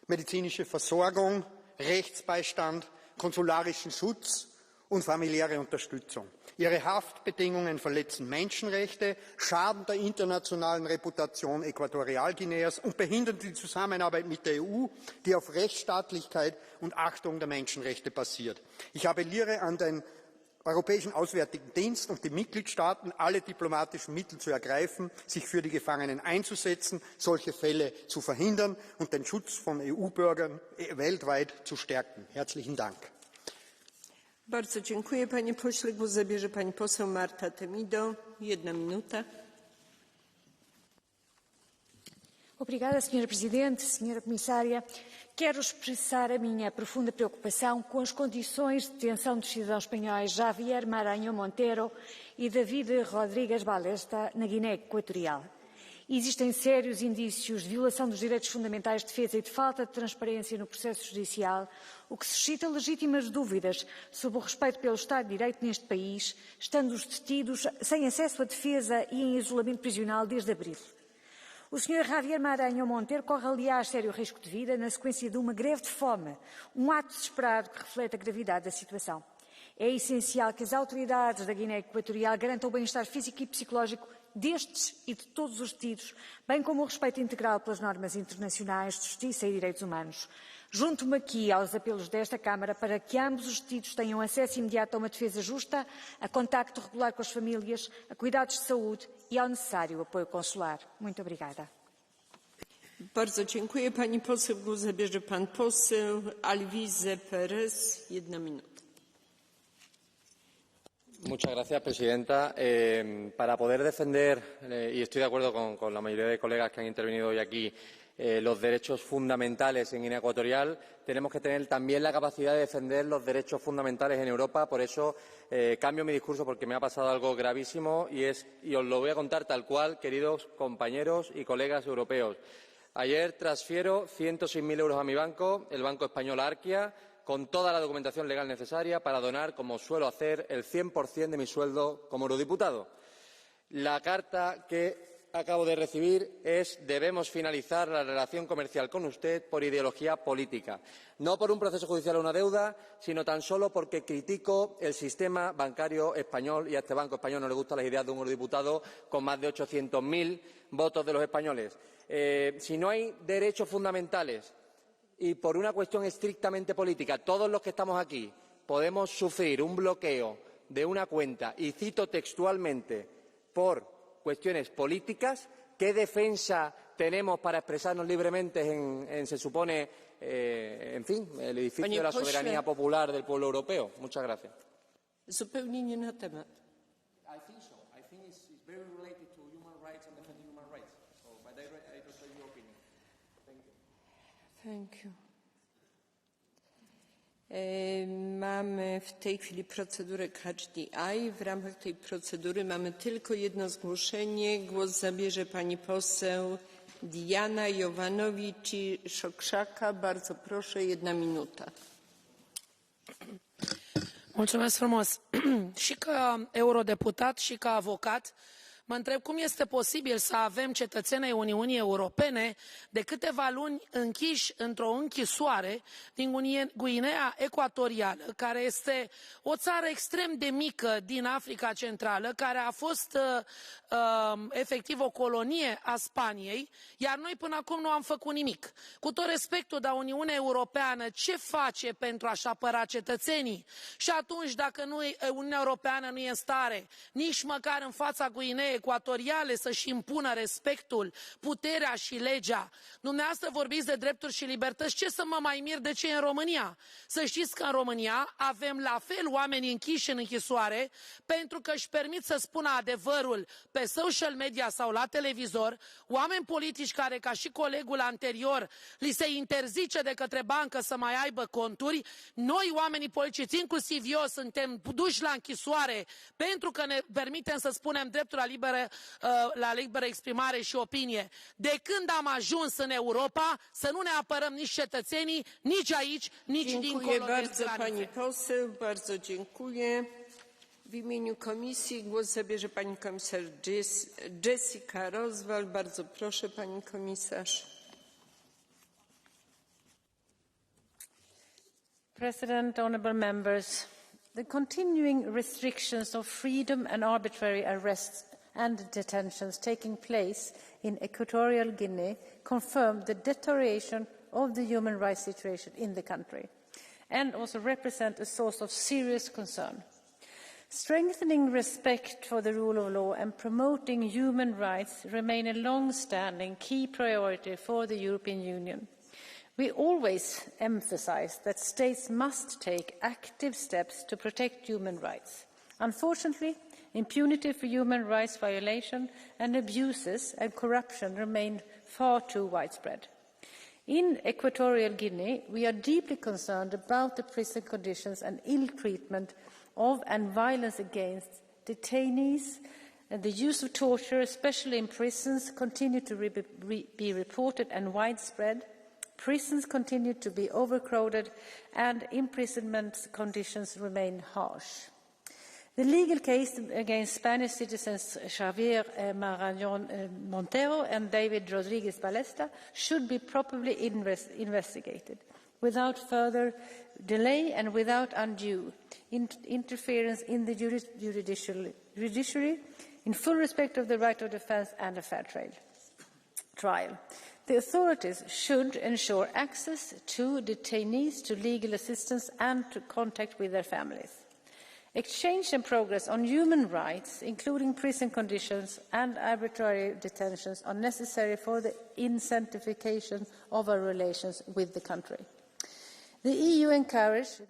Speaker 6: medizinische Versorgung, Rechtsbeistand, konsularischen Schutz und familiäre Unterstützung. Ihre Haftbedingungen verletzen Menschenrechte, schaden der internationalen Reputation Äquatorialguineas und behindern die Zusammenarbeit mit der EU, die auf Rechtsstaatlichkeit und Achtung der Menschenrechte basiert. Ich appelliere an den Europäischen Auswärtigen Dienst und die Mitgliedstaaten, alle diplomatischen Mittel zu ergreifen, sich für die Gefangenen einzusetzen, solche Fälle zu verhindern und den Schutz von EU-Bürgern weltweit zu stärken. Herzlichen Dank.
Speaker 2: Bardzo dziękuję, panie pośle. Głos zabierze pani poseł Marta Temido. 1 minuta.
Speaker 7: Obrigada, Sra. Presidente, Sra. Comissária. Quero expressar a minha profunda preocupação com as condições de detenção dos cidadãos espanhóis Javier Marañón Montero e David Rodríguez Ballesta na Guiné Equatorial. Existem sérios indícios de violação dos direitos fundamentais de defesa e de falta de transparência no processo judicial, o que suscita legítimas dúvidas sobre o respeito pelo Estado de Direito neste país, estando os detidos sem acesso à defesa e em isolamento prisional desde abril. O Sr. Javier Marañón Montero corre, aliás, sério risco de vida na sequência de uma greve de fome, um ato desesperado que reflete a gravidade da situação. É essencial que as autoridades da Guiné Equatorial garantam o bem-estar físico e psicológico destes e de todos os detidos, bem como o respeito integral pelas normas internacionais de justiça e direitos humanos. Junto-me aqui aos apelos desta Câmara para que ambos os detidos tenham acesso imediato a uma defesa justa, a contacto regular com as famílias, a cuidados de saúde e ao necessário apoio consular. Muito obrigada.
Speaker 2: Bardzo dziękuję. Pani poseł, głos zabierze pan poseł Alvise Pérez. 1 minuta.
Speaker 24: Muchas gracias, presidenta. Para poder defender, y estoy de acuerdo con la mayoría de colegas que han intervenido hoy aquí, los derechos fundamentales en Guinea Ecuatorial, tenemos que tener también la capacidad de defender los derechos fundamentales en Europa. Por eso cambio mi discurso, porque me ha pasado algo gravísimo y os lo voy a contar tal cual, queridos compañeros y colegas europeos. Ayer transfiero 106.000 euros a mi banco, el banco español Arquia, con toda la documentación legal necesaria para donar, como suelo hacer, el 100% de mi sueldo como eurodiputado. La carta que acabo de recibir es: debemos finalizar la relación comercial con usted por ideología política, no por un proceso judicial o una deuda, sino tan solo porque critico el sistema bancario español y a este banco español no le gustan las ideas de un eurodiputado con más de 800.000 votos de los españoles. Si no hay derechos fundamentales y por una cuestión estrictamente política todos los que estamos aquí podemos sufrir un bloqueo de una cuenta, y cito textualmente, por cuestiones políticas, ¿qué defensa tenemos para expresarnos libremente en se supone, en fin, el edificio de la soberanía popular del pueblo europeo? Muchas gracias.
Speaker 2: Zupełnie nie na temat.
Speaker 24: I think so. I think it's very related to human rights and defending human rights. So, but I respect your opinion. Thank you.
Speaker 2: Thank you. Mamy w tej chwili procedurę catch the eye. W ramach tej procedury mamy tylko jedno zgłoszenie. Głos zabierze pani poseł Diana Jovanovici-Szokrzaka. Bardzo proszę, 1 minuta.
Speaker 21: Mulțumesc frumos. Și ca eurodeputat și ca avocat, mă întreb cum este posibil să avem cetățeni ai Uniunii Europene de câteva luni închiși într-o închisoare din Guineea Ecuatorială, care este o țară extrem de mică din Africa Centrală, care a fost efectiv o colonie a Spaniei, iar noi până acum nu am făcut nimic. Cu tot respectul, dar Uniunea Europeană ce face pentru a-și apăra cetățenii? Și atunci, dacă Uniunea Europeană nu e în stare nici măcar în fața Guineei Ecuatoriale să-și impună respectul, puterea și legea, dumneavoastră vorbiți de drepturi și libertăți, ce să mă mai mir de ce e în România? Să știți că în România avem la fel oameni închiși în închisoare pentru că își permit să spună adevărul pe social media sau la televizor, oameni politici care, ca și colegul anterior, li se interzice de către bancă să mai aibă conturi. Noi, oamenii politici, inclusiv eu, suntem duși la închisoare pentru că ne permitem să spunem dreptul la liberă exprimare și opinie. De când am ajuns în Europa să nu ne apărăm nici cetățenii, nici aici, nici dincolo de granițe.
Speaker 2: Pani poseł, bardzo dziękuję. W imieniu Komisji głos zabierze pani komisarz Jessica Roswell. Bardzo proszę, pani komisarz.
Speaker 3: President, honourable members, the continuing restrictions of freedom and arbitrary arrests and detentions taking place in Equatorial Guinea confirm the deterioration of the human rights situation in the country and also represent a source of serious concern. Strengthening respect for the rule of law and promoting human rights remain a long-standing key priority for the European Union. We always emphasise that states must take active steps to protect human rights. Unfortunately, impunity for human rights violation and abuses and corruption remain far too widespread. In Equatorial Guinea, we are deeply concerned about the prison conditions and ill treatment of and violence against detainees, and the use of torture, especially in prisons, continue to be reported and widespread. Prisons continue to be overcrowded and imprisonment conditions remain harsh. The legal case against Spanish citizens Javier Marañón Montero and David Rodríguez Balesta should be properly investigated without further delay and without undue interference in the judiciary, in full respect of the right of defence and a fair trial. The authorities should ensure access to detainees to legal assistance and to contact with their families. Exchange and progress on human rights, including prison conditions and arbitrary detentions, are necessary for the intensification of our relations with the country. The EU encourages